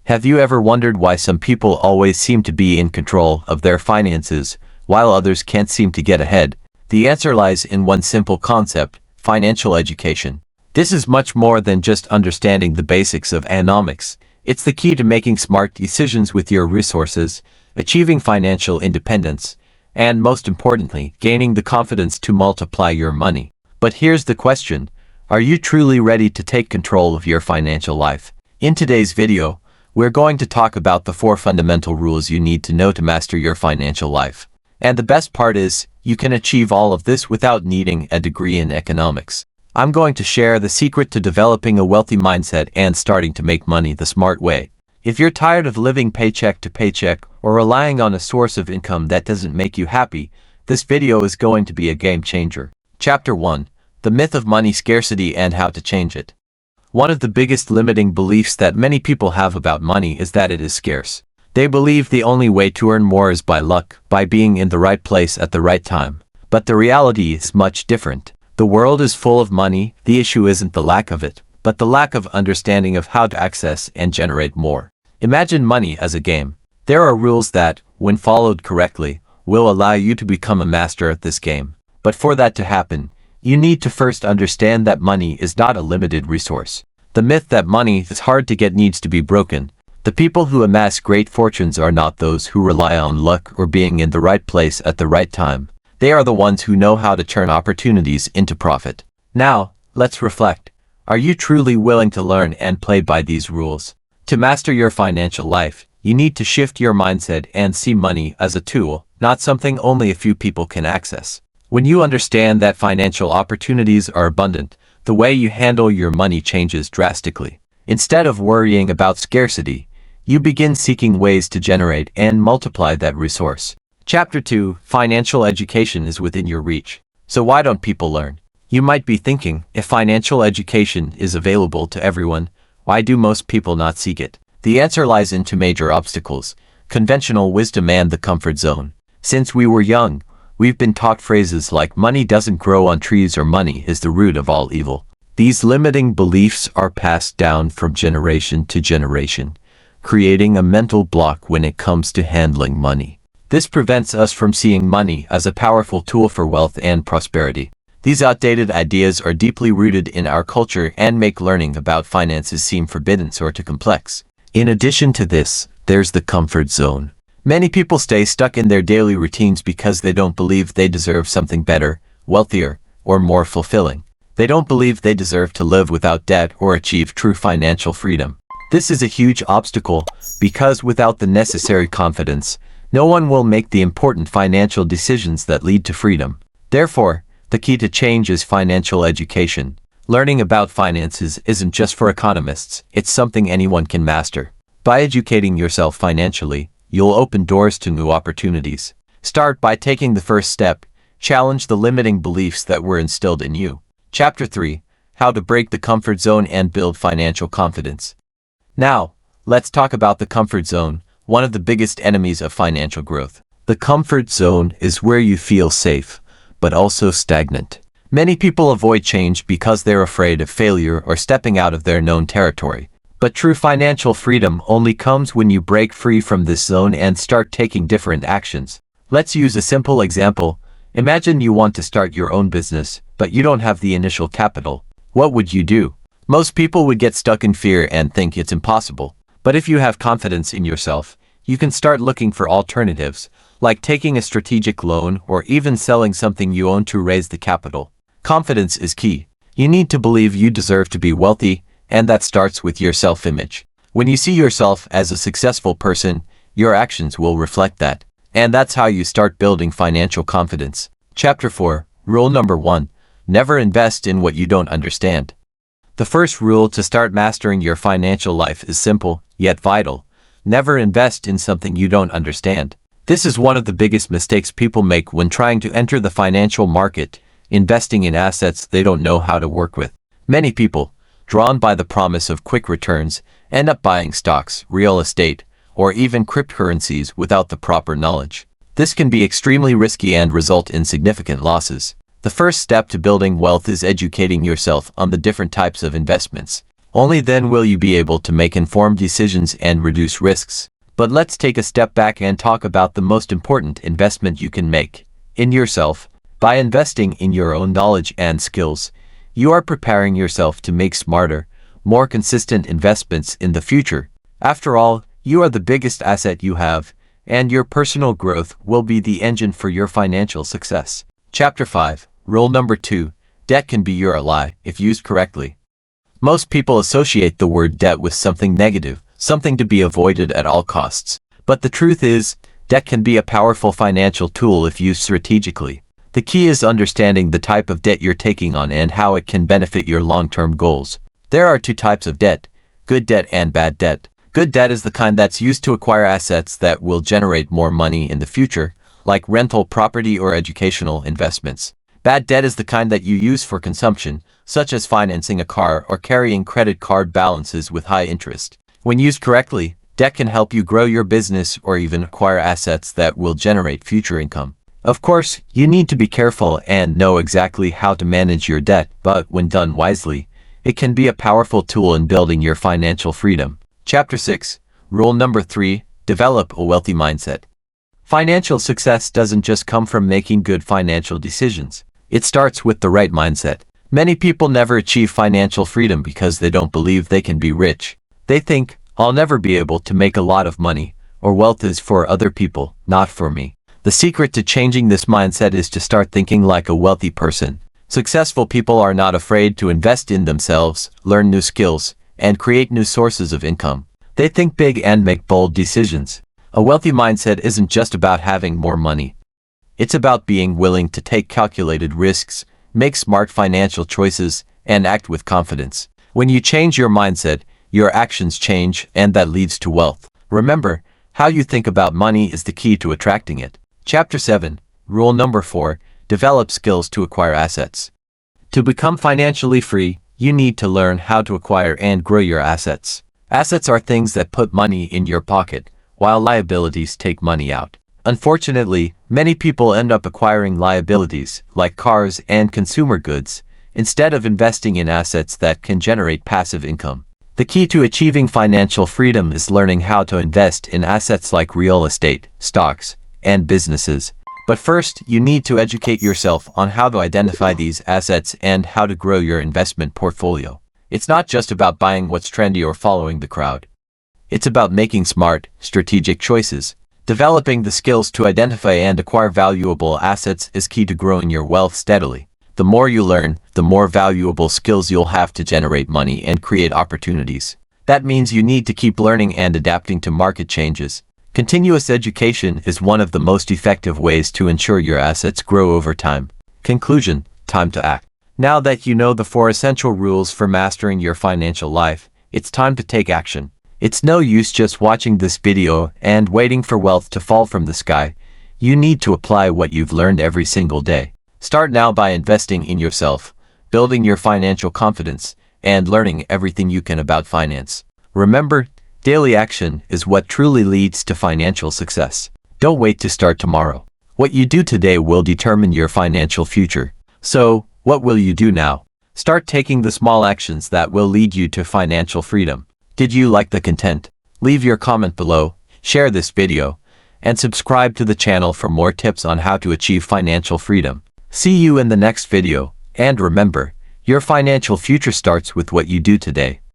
Have you ever wondered why some people always seem to be in control of their finances, while others can't seem to get ahead? The answer lies in one simple concept: financial education. This is much more than just understanding the basics of economics. It's the key to making smart decisions with your resources, achieving financial independence, and most importantly, gaining the confidence to multiply your money. But here's the question: are you truly ready to take control of your financial life? In today's video, we're going to talk about the 4 fundamental rules you need to know to master your financial life. And the best part is, you can achieve all of this without needing a degree in economics. I'm going to share the secret to developing a wealthy mindset and starting to make money the smart way. If you're tired of living paycheck to paycheck or relying on a source of income that doesn't make you happy, this video is going to be a game changer. Chapter 1: The Myth of Money Scarcity and How to Change It. One of the biggest limiting beliefs that many people have about money is that it is scarce. They believe the only way to earn more is by luck, by being in the right place at the right time. But the reality is much different. The world is full of money. The issue isn't the lack of it, but the lack of understanding of how to access and generate more. Imagine money as a game. There are rules that, when followed correctly, will allow you to become a master at this game. But for that to happen, you need to first understand that money is not a limited resource. The myth that money is hard to get needs to be broken. The people who amass great fortunes are not those who rely on luck or being in the right place at the right time. They are the ones who know how to turn opportunities into profit. Now, let's reflect. Are you truly willing to learn and play by these rules? To master your financial life, you need to shift your mindset and see money as a tool, not something only a few people can access. When you understand that financial opportunities are abundant, the way you handle your money changes drastically. Instead of worrying about scarcity, you begin seeking ways to generate and multiply that resource. Chapter 2: Financial Education is within your reach. So why don't people learn? You might be thinking, if financial education is available to everyone, why do most people not seek it? The answer lies in 2 major obstacles: conventional wisdom and the comfort zone. Since we were young, we've been taught phrases like money doesn't grow on trees or money is the root of all evil. These limiting beliefs are passed down from generation to generation, creating a mental block when it comes to handling money. This prevents us from seeing money as a powerful tool for wealth and prosperity. These outdated ideas are deeply rooted in our culture and make learning about finances seem forbidden or too complex. In addition to this, there's the comfort zone. Many people stay stuck in their daily routines because they don't believe they deserve something better, wealthier, or more fulfilling. They don't believe they deserve to live without debt or achieve true financial freedom. This is a huge obstacle because without the necessary confidence, no one will make the important financial decisions that lead to freedom. Therefore, the key to change is financial education. Learning about finances isn't just for economists, it's something anyone can master. By educating yourself financially, you'll open doors to new opportunities. Start by taking the first step. Challenge the limiting beliefs that were instilled in you. Chapter 3: How to Break the Comfort Zone and Build Financial Confidence. Now, let's talk about the comfort zone, one of the biggest enemies of financial growth. The comfort zone is where you feel safe, but also stagnant. Many people avoid change because they're afraid of failure or stepping out of their known territory. But true financial freedom only comes when you break free from this zone and start taking different actions. Let's use a simple example. Imagine you want to start your own business, but you don't have the initial capital. What would you do? Most people would get stuck in fear and think it's impossible. But if you have confidence in yourself, you can start looking for alternatives, like taking a strategic loan or even selling something you own to raise the capital. Confidence is key. You need to believe you deserve to be wealthy, and that starts with your self-image. When you see yourself as a successful person, your actions will reflect that. And that's how you start building financial confidence. Chapter 4: Rule number 1: Never invest in what you don't understand. The first rule to start mastering your financial life is simple, yet vital. Never invest in something you don't understand. This is one of the biggest mistakes people make when trying to enter the financial market, investing in assets they don't know how to work with. Many people, drawn by the promise of quick returns, end up buying stocks, real estate, or even cryptocurrencies without the proper knowledge. This can be extremely risky and result in significant losses. The first step to building wealth is educating yourself on the different types of investments. Only then will you be able to make informed decisions and reduce risks. But let's take a step back and talk about the most important investment you can make, in yourself. By investing in your own knowledge and skills, you are preparing yourself to make smarter, more consistent investments in the future. After all, you are the biggest asset you have, and your personal growth will be the engine for your financial success. Chapter 5. Rule number 2. Debt can be your ally if used correctly. Most people associate the word debt with something negative, something to be avoided at all costs. But the truth is, debt can be a powerful financial tool if used strategically. The key is understanding the type of debt you're taking on and how it can benefit your long-term goals. There are two types of debt: good debt and bad debt. Good debt is the kind that's used to acquire assets that will generate more money in the future, like rental property or educational investments. Bad debt is the kind that you use for consumption, such as financing a car or carrying credit card balances with high interest. When used correctly, debt can help you grow your business or even acquire assets that will generate future income. Of course, you need to be careful and know exactly how to manage your debt, but when done wisely, it can be a powerful tool in building your financial freedom. Chapter 6. Rule number 3. Develop a wealthy mindset. Financial success doesn't just come from making good financial decisions. It starts with the right mindset. Many people never achieve financial freedom because they don't believe they can be rich. They think, "I'll never be able to make a lot of money," or "wealth is for other people, not for me." The secret to changing this mindset is to start thinking like a wealthy person. Successful people are not afraid to invest in themselves, learn new skills, and create new sources of income. They think big and make bold decisions. A wealthy mindset isn't just about having more money. It's about being willing to take calculated risks, make smart financial choices, and act with confidence. When you change your mindset, your actions change, and that leads to wealth. Remember, how you think about money is the key to attracting it. Chapter 7. Rule number 4. Develop skills to acquire assets. To become financially free, you need to learn how to acquire and grow your assets. Assets are things that put money in your pocket, while liabilities take money out. Unfortunately, many people end up acquiring liabilities, like cars and consumer goods, instead of investing in assets that can generate passive income. The key to achieving financial freedom is learning how to invest in assets like real estate, stocks, and businesses. But first, you need to educate yourself on how to identify these assets and how to grow your investment portfolio. It's not just about buying what's trendy or following the crowd. It's about making smart, strategic choices. Developing the skills to identify and acquire valuable assets is key to growing your wealth steadily. The more you learn, the more valuable skills you'll have to generate money and create opportunities. That means you need to keep learning and adapting to market changes. Continuous education is one of the most effective ways to ensure your assets grow over time. Conclusion: time to act. Now that you know the 4 essential rules for mastering your financial life, it's time to take action. It's no use just watching this video and waiting for wealth to fall from the sky. You need to apply what you've learned every single day. Start now by investing in yourself, building your financial confidence, and learning everything you can about finance. Remember, daily action is what truly leads to financial success. Don't wait to start tomorrow. What you do today will determine your financial future. So, what will you do now? Start taking the small actions that will lead you to financial freedom. Did you like the content? Leave your comment below, share this video, and subscribe to the channel for more tips on how to achieve financial freedom. See you in the next video, and remember, your financial future starts with what you do today.